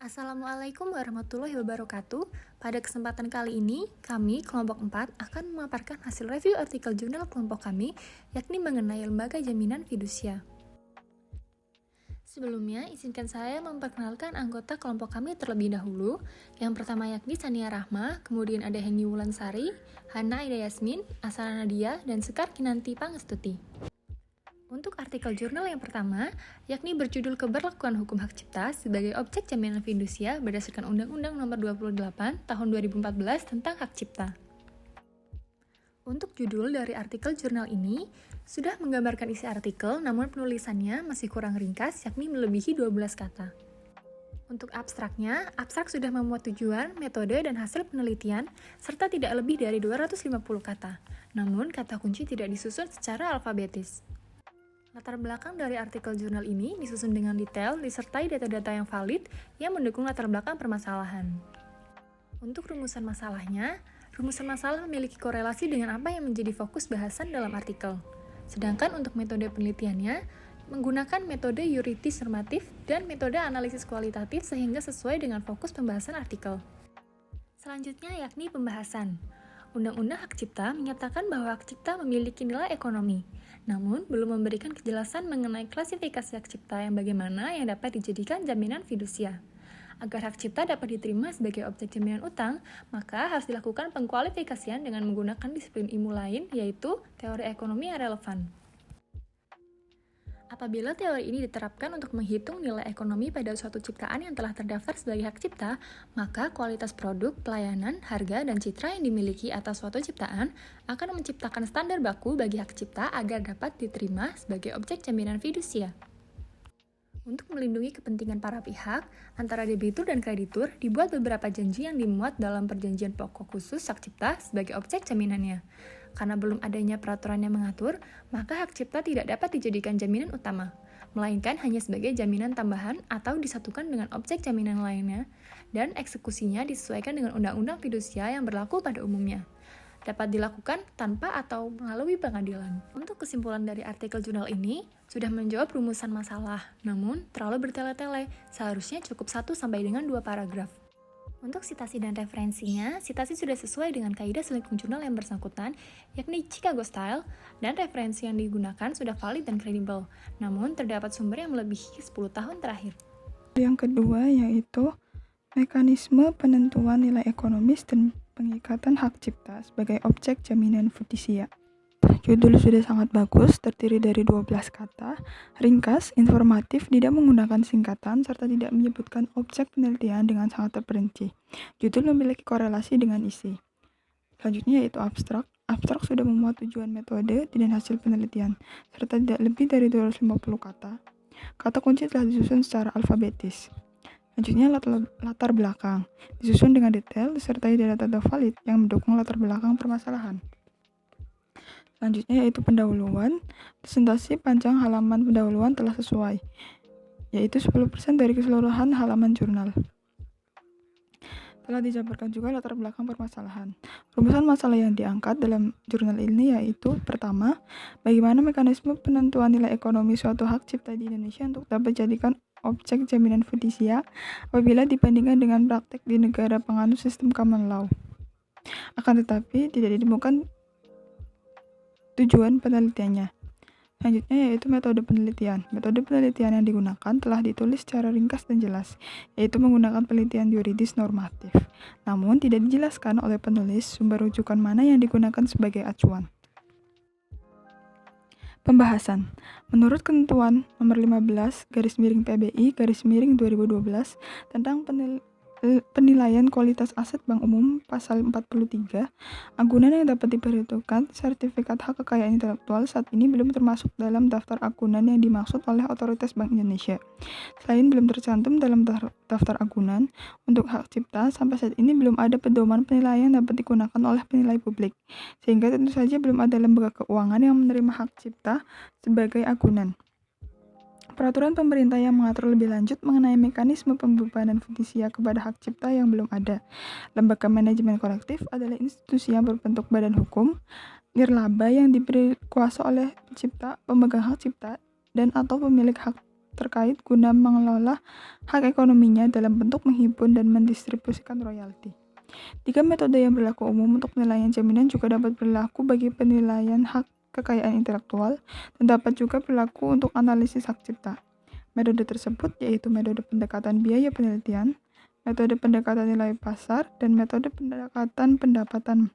Assalamualaikum warahmatullahi wabarakatuh. Pada kesempatan kali ini, kami, kelompok 4, akan memaparkan hasil review artikel jurnal kelompok kami, yakni mengenai lembaga jaminan fidusia. Sebelumnya, izinkan saya memperkenalkan anggota kelompok kami terlebih dahulu. Yang pertama yakni Sania Rahma, kemudian ada Heni Wulansari, Hana Aida Yasmin, Asana Nadia, dan Sekar Kinanti Pangestuti. Untuk artikel jurnal yang pertama, yakni berjudul Keberlakuan Hukum Hak Cipta sebagai objek jaminan fidusia berdasarkan Undang-Undang Nomor 28 Tahun 2014 tentang Hak Cipta. Untuk judul dari artikel jurnal ini, sudah menggambarkan isi artikel, namun penulisannya masih kurang ringkas, yakni melebihi 12 kata. Untuk abstraknya, abstrak sudah memuat tujuan, metode, dan hasil penelitian, serta tidak lebih dari 250 kata. Namun, kata kunci tidak disusun secara alfabetis. Latar belakang dari artikel jurnal ini disusun dengan detail, disertai data-data yang valid yang mendukung latar belakang permasalahan. Untuk rumusan masalahnya, rumusan masalah memiliki korelasi dengan apa yang menjadi fokus bahasan dalam artikel. Sedangkan untuk metode penelitiannya, menggunakan metode euritis normatif dan metode analisis kualitatif sehingga sesuai dengan fokus pembahasan artikel. Selanjutnya yakni pembahasan. Undang-Undang Hak Cipta menyatakan bahwa hak cipta memiliki nilai ekonomi, namun belum memberikan kejelasan mengenai klasifikasi hak cipta yang bagaimana yang dapat dijadikan jaminan fidusia. Agar hak cipta dapat diterima sebagai objek jaminan utang, maka harus dilakukan pengkualifikasian dengan menggunakan disiplin ilmu lain, yaitu teori ekonomi yang relevan. Apabila teori ini diterapkan untuk menghitung nilai ekonomi pada suatu ciptaan yang telah terdaftar sebagai hak cipta, maka kualitas produk, pelayanan, harga, dan citra yang dimiliki atas suatu ciptaan akan menciptakan standar baku bagi hak cipta agar dapat diterima sebagai objek jaminan fidusia. Untuk melindungi kepentingan para pihak, antara debitur dan kreditur, dibuat beberapa janji yang dimuat dalam perjanjian pokok khusus hak cipta sebagai objek jaminannya. Karena belum adanya peraturan yang mengatur, maka hak cipta tidak dapat dijadikan jaminan utama, melainkan hanya sebagai jaminan tambahan atau disatukan dengan objek jaminan lainnya, dan eksekusinya disesuaikan dengan undang-undang fidusia yang berlaku pada umumnya. Dapat dilakukan tanpa atau melalui pengadilan. Untuk kesimpulan dari artikel jurnal ini, sudah menjawab rumusan masalah, namun terlalu bertele-tele, seharusnya cukup 1 sampai dengan 2 paragraf. Untuk sitasi dan referensinya, sitasi sudah sesuai dengan kaidah selingkuh jurnal yang bersangkutan, yakni Chicago Style, dan referensi yang digunakan sudah valid dan kredibel, namun terdapat sumber yang melebihi 10 tahun terakhir. Yang kedua yaitu mekanisme penentuan nilai ekonomis dan pengikatan hak cipta sebagai objek jaminan fidusia. Judul sudah sangat bagus, terdiri dari 12 kata, ringkas, informatif, tidak menggunakan singkatan, serta tidak menyebutkan objek penelitian dengan sangat terperinci. Judul memiliki korelasi dengan isi. Selanjutnya yaitu abstrak. Abstrak sudah memuat tujuan metode dan hasil penelitian, serta tidak lebih dari 250 kata. Kata kunci telah disusun secara alfabetis. Selanjutnya latar belakang, disusun dengan detail disertai data-data valid yang mendukung latar belakang permasalahan. Selanjutnya yaitu pendahuluan, presentasi panjang halaman pendahuluan telah sesuai, yaitu 10% dari keseluruhan halaman jurnal. Telah dijabarkan juga latar belakang permasalahan. Rumusan masalah yang diangkat dalam jurnal ini yaitu pertama, bagaimana mekanisme penentuan nilai ekonomi suatu hak cipta di Indonesia untuk dapat dijadikan objek jaminan fidusia apabila dibandingkan dengan praktek di negara penganut sistem common law. Akan tetapi tidak ditemukan tujuan penelitiannya. Selanjutnya yaitu metode penelitian. Metode penelitian yang digunakan telah ditulis secara ringkas dan jelas, yaitu menggunakan penelitian yuridis normatif. Namun tidak dijelaskan oleh penulis sumber rujukan mana yang digunakan sebagai acuan. Pembahasan. Menurut ketentuan nomor 15 /PBI /2012 tentang penilaian kualitas aset bank umum pasal 43, agunan yang dapat diperhitungkan sertifikat hak kekayaan intelektual saat ini belum termasuk dalam daftar agunan yang dimaksud oleh Otoritas Bank Indonesia. Selain belum tercantum dalam daftar agunan, untuk hak cipta sampai saat ini belum ada pedoman penilaian yang dapat digunakan oleh penilai publik, sehingga tentu saja belum ada lembaga keuangan yang menerima hak cipta sebagai agunan. Peraturan pemerintah yang mengatur lebih lanjut mengenai mekanisme pembebanan fidusia kepada hak cipta yang belum ada. Lembaga manajemen kolektif adalah institusi yang berbentuk badan hukum, nirlaba yang diberi kuasa oleh pencipta, pemegang hak cipta, dan atau pemilik hak terkait guna mengelola hak ekonominya dalam bentuk menghimpun dan mendistribusikan royalti. 3 metode yang berlaku umum untuk penilaian jaminan juga dapat berlaku bagi penilaian hak kekayaan intelektual dan dapat juga berlaku untuk analisis hak cipta. Metode tersebut yaitu metode pendekatan biaya penelitian, metode pendekatan nilai pasar, dan metode pendekatan pendapatan.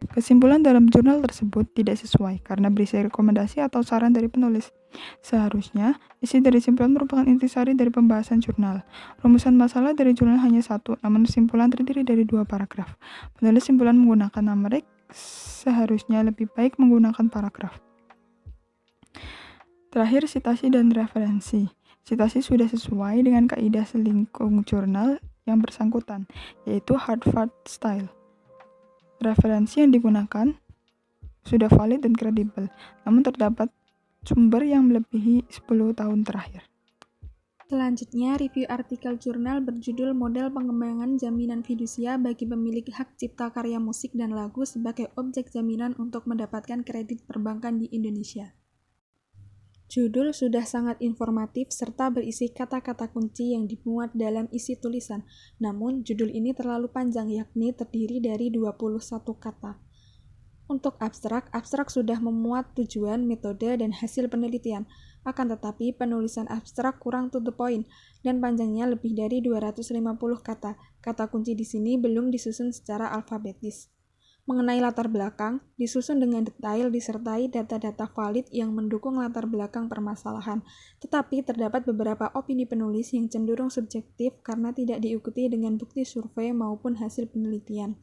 Kesimpulan dalam jurnal tersebut tidak sesuai karena berisi rekomendasi atau saran dari penulis. Seharusnya, isi dari simpulan merupakan intisari dari pembahasan jurnal. Rumusan masalah dari jurnal hanya satu, namun simpulan terdiri dari 2 paragraf. Penulis simpulan menggunakan numerik, seharusnya lebih baik menggunakan paragraf. Terakhir, sitasi dan referensi. Sitasi sudah sesuai dengan kaidah selingkung jurnal yang bersangkutan, yaitu Harvard Style. Referensi yang digunakan sudah valid dan kredibel, namun terdapat sumber yang melebihi 10 tahun terakhir. Selanjutnya, review artikel jurnal berjudul Model Pengembangan Jaminan Fidusia bagi Pemilik Hak Cipta Karya Musik dan Lagu sebagai Objek Jaminan untuk Mendapatkan Kredit Perbankan di Indonesia. Judul sudah sangat informatif serta berisi kata-kata kunci yang dimuat dalam isi tulisan. Namun, judul ini terlalu panjang, yakni terdiri dari 21 kata. Untuk abstrak sudah memuat tujuan, metode, dan hasil penelitian. Akan tetapi, penulisan abstrak kurang to the point, dan panjangnya lebih dari 250 kata. Kata kunci di sini belum disusun secara alfabetis. Mengenai latar belakang, disusun dengan detail disertai data-data valid yang mendukung latar belakang permasalahan. Tetapi terdapat beberapa opini penulis yang cenderung subjektif karena tidak diikuti dengan bukti survei maupun hasil penelitian.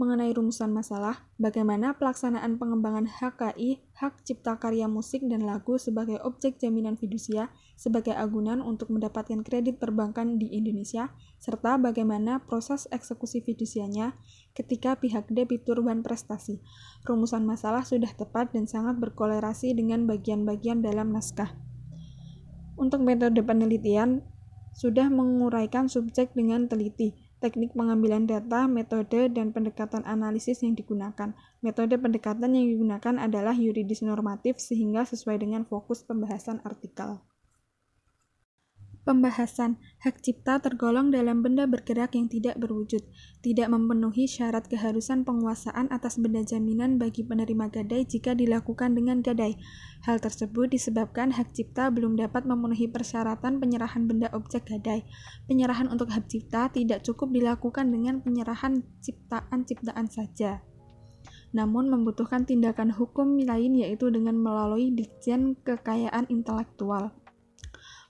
Mengenai rumusan masalah, bagaimana pelaksanaan pengembangan HKI, hak cipta karya musik dan lagu sebagai objek jaminan fidusia sebagai agunan untuk mendapatkan kredit perbankan di Indonesia, serta bagaimana proses eksekusi fidusianya ketika pihak debitur prestasi. Rumusan masalah sudah tepat dan sangat berkolerasi dengan bagian-bagian dalam naskah. Untuk metode penelitian, sudah menguraikan subjek dengan teliti, teknik pengambilan data, metode, dan pendekatan analisis yang digunakan. Metode pendekatan yang digunakan adalah yuridis normatif sehingga sesuai dengan fokus pembahasan artikel. Pembahasan hak cipta tergolong dalam benda bergerak yang tidak berwujud, tidak memenuhi syarat keharusan penguasaan atas benda jaminan bagi penerima gadai jika dilakukan dengan gadai. Hal tersebut disebabkan hak cipta belum dapat memenuhi persyaratan penyerahan benda objek gadai. Penyerahan untuk hak cipta tidak cukup dilakukan dengan penyerahan ciptaan-ciptaan saja, namun membutuhkan tindakan hukum lain yaitu dengan melalui Ditjen Kekayaan Intelektual.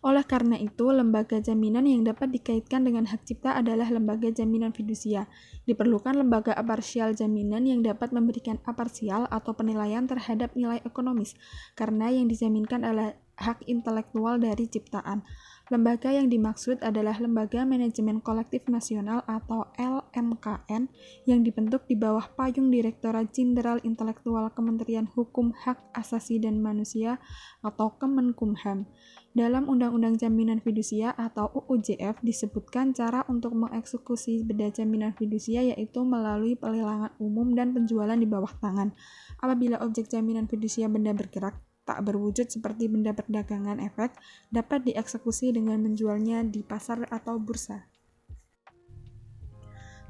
Oleh karena itu, lembaga jaminan yang dapat dikaitkan dengan hak cipta adalah lembaga jaminan fidusia. Diperlukan lembaga aparsial jaminan yang dapat memberikan aparsial atau penilaian terhadap nilai ekonomis, karena yang dijaminkan adalah hak intelektual dari ciptaan. Lembaga yang dimaksud adalah Lembaga Manajemen Kolektif Nasional atau LMKN yang dibentuk di bawah payung Direktorat Jenderal Intelektual Kementerian Hukum Hak Asasi dan Manusia atau Kemenkumham. Dalam Undang-Undang Jaminan Fidusia atau UUJF disebutkan cara untuk mengeksekusi benda jaminan fidusia yaitu melalui pelelangan umum dan penjualan di bawah tangan. Apabila objek jaminan fidusia benda bergerak tak berwujud seperti benda perdagangan efek, dapat dieksekusi dengan menjualnya di pasar atau bursa.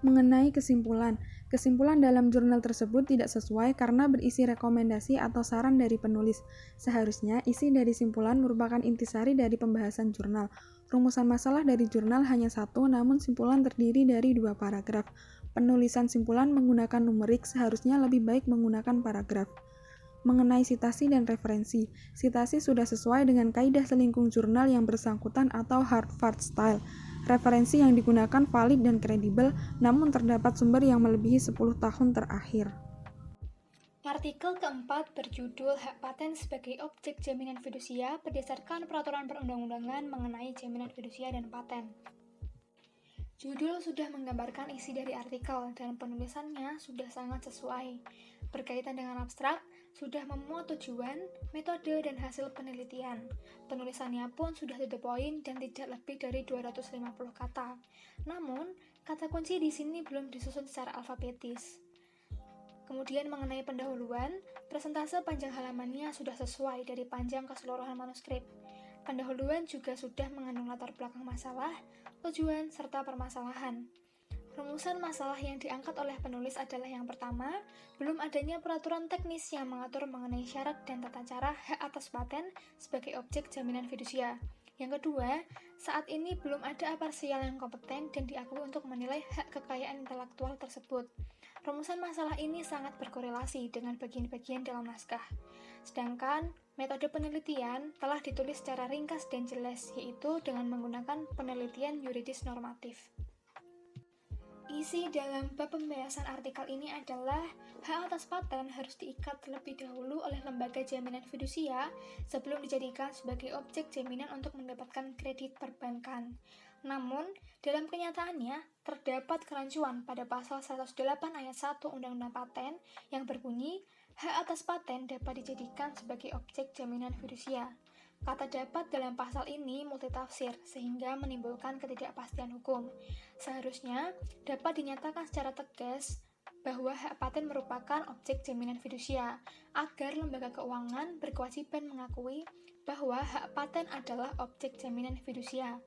Mengenai kesimpulan dalam jurnal tersebut tidak sesuai karena berisi rekomendasi atau saran dari penulis. Seharusnya isi dari simpulan merupakan intisari dari pembahasan jurnal. Rumusan masalah dari jurnal hanya satu, namun simpulan terdiri dari 2 paragraf. Penulisan simpulan menggunakan numerik, seharusnya lebih baik menggunakan paragraf. Mengenai sitasi dan referensi, sitasi sudah sesuai dengan kaidah selingkung jurnal yang bersangkutan atau Harvard Style. Referensi yang digunakan valid dan kredibel, namun terdapat sumber yang melebihi 10 tahun terakhir. Artikel keempat berjudul Hak Paten sebagai Objek Jaminan Fidusia berdasarkan Peraturan Perundang-undangan mengenai Jaminan Fidusia dan Paten. Judul sudah menggambarkan isi dari artikel dan penulisannya sudah sangat sesuai. Berkaitan dengan abstrak, sudah memuat tujuan, metode, dan hasil penelitian. Penulisannya pun sudah to the point dan tidak lebih dari 250 kata. Namun, kata kunci di sini belum disusun secara alfabetis. Kemudian mengenai pendahuluan, persentase panjang halamannya sudah sesuai dari panjang keseluruhan manuskrip. Pendahuluan juga sudah mengandung latar belakang masalah, tujuan, serta permasalahan. Rumusan masalah yang diangkat oleh penulis adalah yang pertama, belum adanya peraturan teknis yang mengatur mengenai syarat dan tata cara hak atas paten sebagai objek jaminan fidusia. Yang kedua, saat ini belum ada aparsial yang kompeten dan diakui untuk menilai hak kekayaan intelektual tersebut. Rumusan masalah ini sangat berkorelasi dengan bagian-bagian dalam naskah. Sedangkan, metode penelitian telah ditulis secara ringkas dan jelas, yaitu dengan menggunakan penelitian yuridis normatif. Isi dalam bab pembahasan artikel ini adalah hak atas paten harus diikat terlebih dahulu oleh lembaga jaminan fidusia sebelum dijadikan sebagai objek jaminan untuk mendapatkan kredit perbankan. Namun, dalam kenyataannya, terdapat kerancuan pada pasal 108 ayat 1 Undang-Undang Paten yang berbunyi, hak atas paten dapat dijadikan sebagai objek jaminan fidusia. Kata dapat dalam pasal ini multitafsir sehingga menimbulkan ketidakpastian hukum. Seharusnya dapat dinyatakan secara tegas bahwa hak paten merupakan objek jaminan fidusia agar lembaga keuangan berkewajiban mengakui bahwa hak paten adalah objek jaminan fidusia.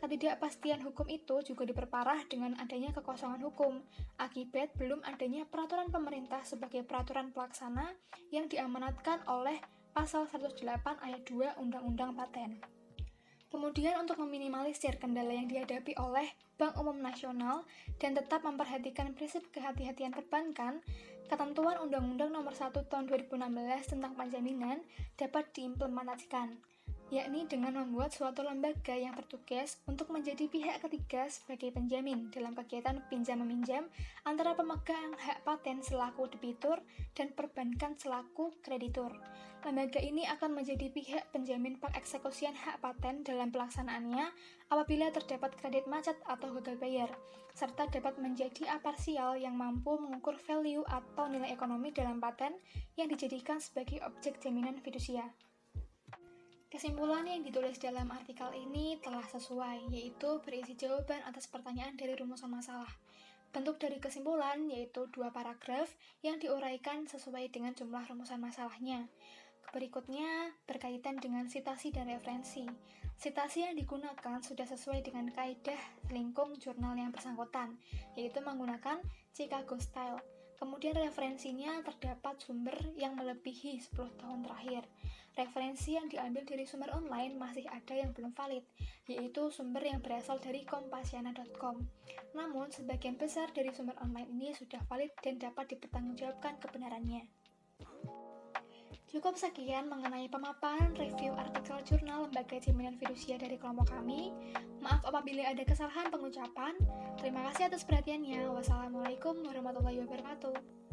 Ketidakpastian hukum itu juga diperparah dengan adanya kekosongan hukum akibat belum adanya peraturan pemerintah sebagai peraturan pelaksana yang diamanatkan oleh Pasal 108 ayat 2 Undang-Undang Paten. Kemudian untuk meminimalisir kendala yang dihadapi oleh Bank Umum Nasional dan tetap memperhatikan prinsip kehati-hatian perbankan, ketentuan Undang-Undang Nomor 1 Tahun 2016 tentang penjaminan dapat diimplementasikan, yakni dengan membuat suatu lembaga yang bertugas untuk menjadi pihak ketiga sebagai penjamin dalam kegiatan pinjam-meminjam antara pemegang hak paten selaku debitur dan perbankan selaku kreditur. Lembaga ini akan menjadi pihak penjamin pengeksekusian hak paten dalam pelaksanaannya apabila terdapat kredit macet atau gagal bayar, serta dapat menjadi aparsial yang mampu mengukur value atau nilai ekonomi dalam paten yang dijadikan sebagai objek jaminan fidusia. Kesimpulan yang ditulis dalam artikel ini telah sesuai, yaitu berisi jawaban atas pertanyaan dari rumusan masalah. Bentuk dari kesimpulan yaitu 2 paragraf yang diuraikan sesuai dengan jumlah rumusan masalahnya. Berikutnya berkaitan dengan sitasi dan referensi. Sitasi yang digunakan sudah sesuai dengan kaidah lingkung jurnal yang bersangkutan, yaitu menggunakan Chicago Style. Kemudian referensinya terdapat sumber yang melebihi 10 tahun terakhir. Referensi yang diambil dari sumber online masih ada yang belum valid, yaitu sumber yang berasal dari kompasiana.com. Namun, sebagian besar dari sumber online ini sudah valid dan dapat dipertanggungjawabkan kebenarannya. Cukup sekian mengenai pemaparan review artikel jurnal Lembaga Jaminan Fidusia dari kelompok kami. Maaf apabila ada kesalahan pengucapan. Terima kasih atas perhatiannya. Wassalamualaikum warahmatullahi wabarakatuh.